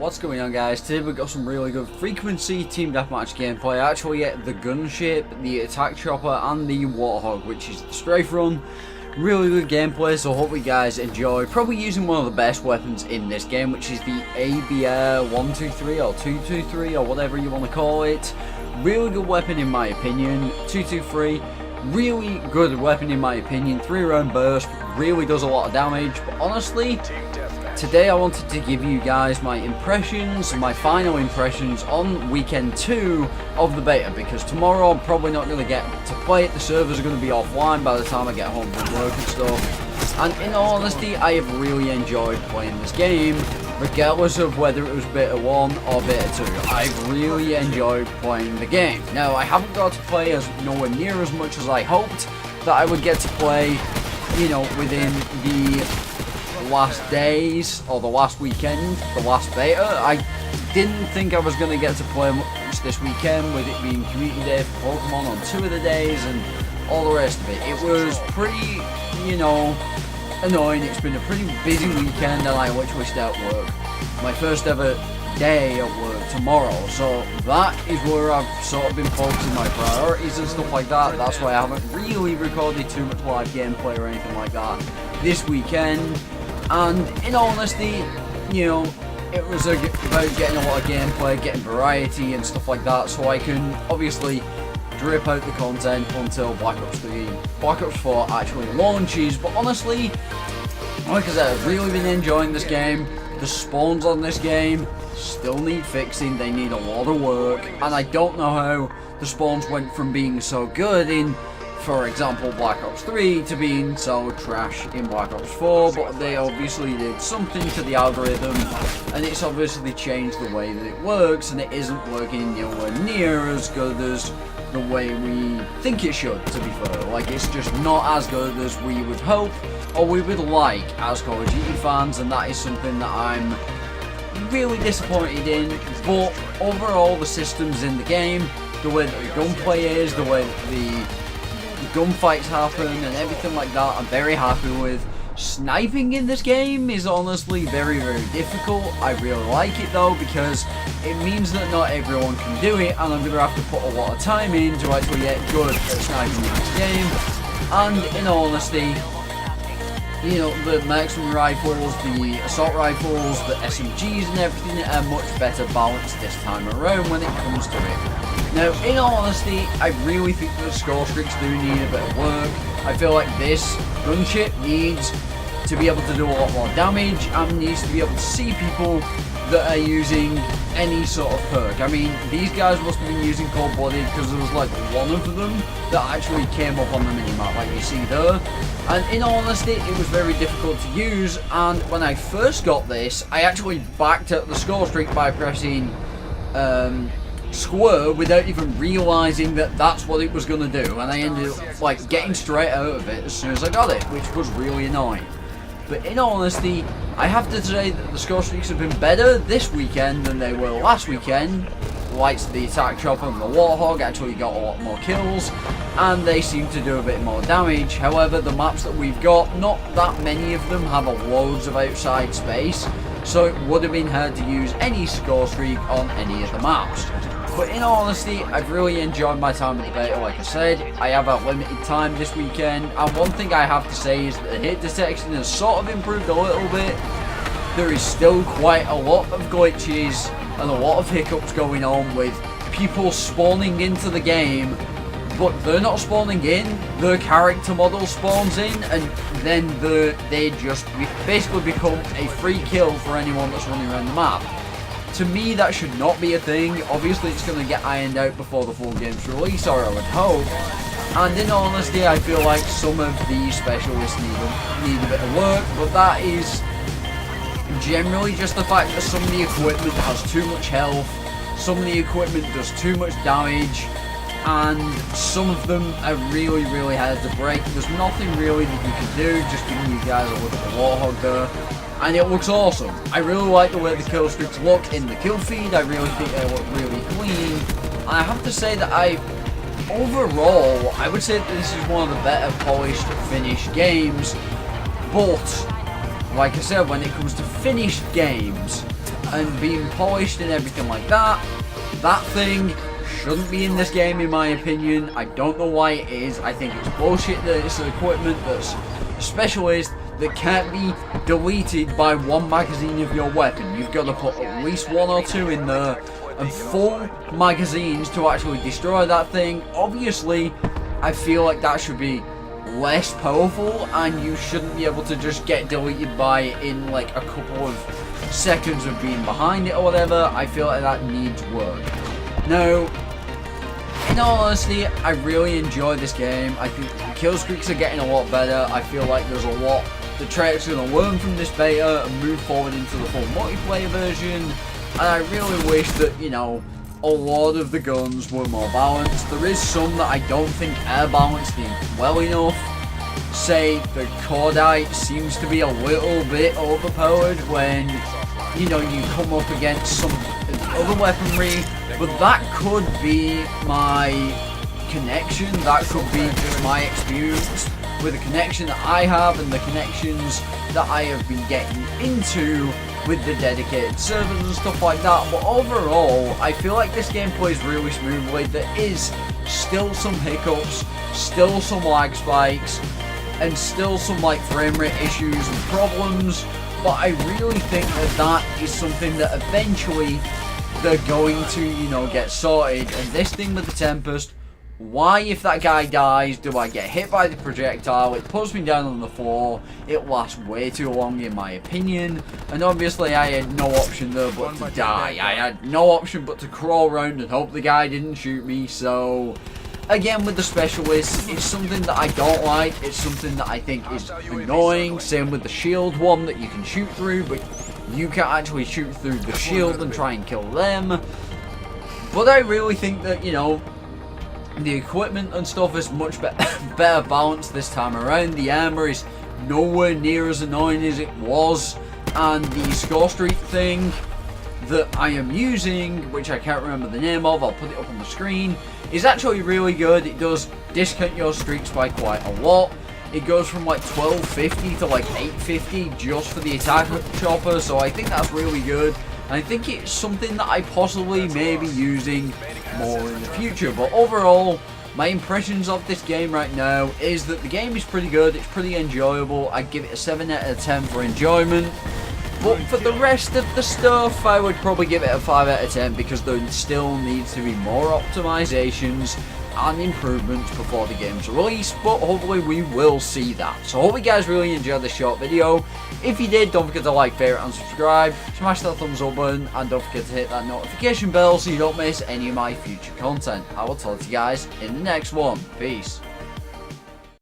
What's going on, guys? Today we've got some really good frequency team deathmatch gameplay. I actually get the gunship, the attack chopper and the warthog, which is the strafe run. Really good gameplay, so hope you guys enjoy. Probably using one of the best weapons in this game, which is the ABR 123 or 223 or whatever you want to call it. Really good weapon in my opinion. 223, really good weapon in my opinion. 3-round burst, really does a lot of damage, but honestly, today I wanted to give you guys my impressions, my final impressions on weekend 2 of the beta, because tomorrow I'm probably not going to get to play it. The servers are going to be offline by the time I get home from work and stuff. And in all honesty, I have really enjoyed playing this game, regardless of whether it was beta 1 or beta 2. I've really enjoyed playing the game. Now, I haven't got to play as nowhere near as much as I hoped that I would get to play, you know, within the last days or the last weekend, the last beta. I didn't think I was going to get to play much this weekend, with it being community day for Pokemon on 2 of the days and all the rest of it. It was pretty, you know, annoying. It's been a pretty busy weekend and I literally start work, my first ever day at work tomorrow, so that is where I've sort of been focusing my priorities and stuff like that. That's why I haven't really recorded too much live gameplay or anything like that this weekend. And in all honesty, you know, it was about getting a lot of gameplay, getting variety and stuff like that, so I can obviously drip out the content until Black Ops 4 actually launches. But honestly, like I said, I've really been enjoying this game. The spawns on this game still need fixing, they need a lot of work, and I don't know how the spawns went from being so good in, for example, Black Ops 3 to being so trash in Black Ops 4, but they obviously did something to the algorithm, and it's obviously changed the way that it works, and it isn't working nowhere near as good as the way we think it should, to be fair. Like, it's just not as good as we would hope, or we would like as Call of Duty fans, and that is something that I'm really disappointed in. But overall, the systems in the game, the way that the gunplay is, the way that the gunfights happen and everything like that, I'm very happy with. Sniping in this game is honestly very, very difficult. I really like it though, because it means that not everyone can do it, and I'm going to have to put a lot of time in to actually get good at sniping in this game. And in all honesty, you know, the marksman rifles, the assault rifles, the SMGs and everything are much better balanced this time around when it comes to it. Now, in all honesty, I really think that the score streaks do need a bit of work. I feel like this gunship needs to be able to do a lot more damage and needs to be able to see people that are using any sort of perk. I mean, these guys must have been using cold-blooded, because there was like one of them that actually came up on the minimap, like you see there. And in all honesty, it was very difficult to use, and when I first got this, I actually backed up the score streak by pressing square without even realizing that that's what it was going to do, and I ended up like getting straight out of it as soon as I got it, which was really annoying. But in all honesty, I have to say that the score streaks have been better this weekend than they were last weekend. Likes the attack chopper and the warthog actually got a lot more kills, and they seem to do a bit more damage. However, the maps that we've got, not that many of them have loads of outside space, so it would have been hard to use any score streak on any of the maps. But in all honesty, I've really enjoyed my time at the beta. Like I said, I have a limited time this weekend, and one thing I have to say is that the hit detection has sort of improved a little bit. There is still quite a lot of glitches and a lot of hiccups going on with people spawning into the game, but they're not spawning in, their character model spawns in, and then they just basically become a free kill for anyone that's running around the map. To me, that should not be a thing. Obviously, it's going to get ironed out before the full game's release, or I would hope. And in all honesty, I feel like some of these specialists need a bit of work, but that is generally just the fact that some of the equipment has too much health, some of the equipment does too much damage, and some of them are really, really hard to break. There's nothing really that you can do, just giving you guys a look at the warthog there. And it looks awesome. I really like the way the kill streaks look in the kill feed. I really think they look really clean. And I have to say that overall, I would say that this is one of the better polished, finished games. But, like I said, when it comes to finished games, and being polished and everything like that. That thing shouldn't be in this game in my opinion. I don't know why it is. I think it's bullshit that it's equipment that's specialist that can't be deleted by one magazine of your weapon. You've got to put at least 1 or 2 in there and full magazines to actually destroy that thing. Obviously, I feel like that should be less powerful and you shouldn't be able to just get deleted by it in like a couple of seconds of being behind it or whatever. I feel like that needs work. Now, in all honesty, I really enjoy this game. I think the kill streaks are getting a lot better. I feel like there's a lot the Treyarch's going to learn from this beta and move forward into the full multiplayer version. And I really wish that, you know, a lot of the guns were more balanced. There is some that I don't think are balanced well enough. Say the Cordite seems to be a little bit overpowered when, you know, you come up against some other weaponry, but that could be my connection, that could be just my experience with the connection that I have and the connections that I have been getting into with the dedicated servers and stuff like that. But overall, I feel like this game plays really smoothly. There is still some hiccups, still some lag spikes, and still some like frame rate issues and problems, but I really think that that is something that eventually they're going to, you know, get sorted. And this thing with the Tempest, why, if that guy dies, do I get hit by the projectile? It puts me down on the floor. It lasts way too long in my opinion. And obviously I had no option there but to die. I had no option but to crawl around and hope the guy didn't shoot me. So again, with the specialists, it's something that I don't like. It's something that I think is annoying. Same with the shield one that you can shoot through, but you can't actually shoot through the shield and try and kill them. But I really think that, you know, the equipment and stuff is much better balanced this time around. The armor is nowhere near as annoying as it was, and the score streak thing that I am using, which I can't remember the name of, I'll put it up on the screen, is actually really good. It does discount your streaks by quite a lot. It goes from like 1250 to like 850 just for the attack chopper, so I think that's really good. And I think it's something that I possibly may be using more in the future. But overall, my impressions of this game right now is that the game is pretty good, it's pretty enjoyable. I'd give it a 7 out of 10 for enjoyment. But for the rest of the stuff, I would probably give it a 5 out of 10 because there still needs to be more optimizations and improvements before the game's release, but hopefully we will see that. So I hope you guys really enjoyed this short video. If you did, don't forget to like, favorite and subscribe, smash that thumbs up button, and don't forget to hit that notification bell so you don't miss any of my future content. I will talk to you guys in the next one. Peace.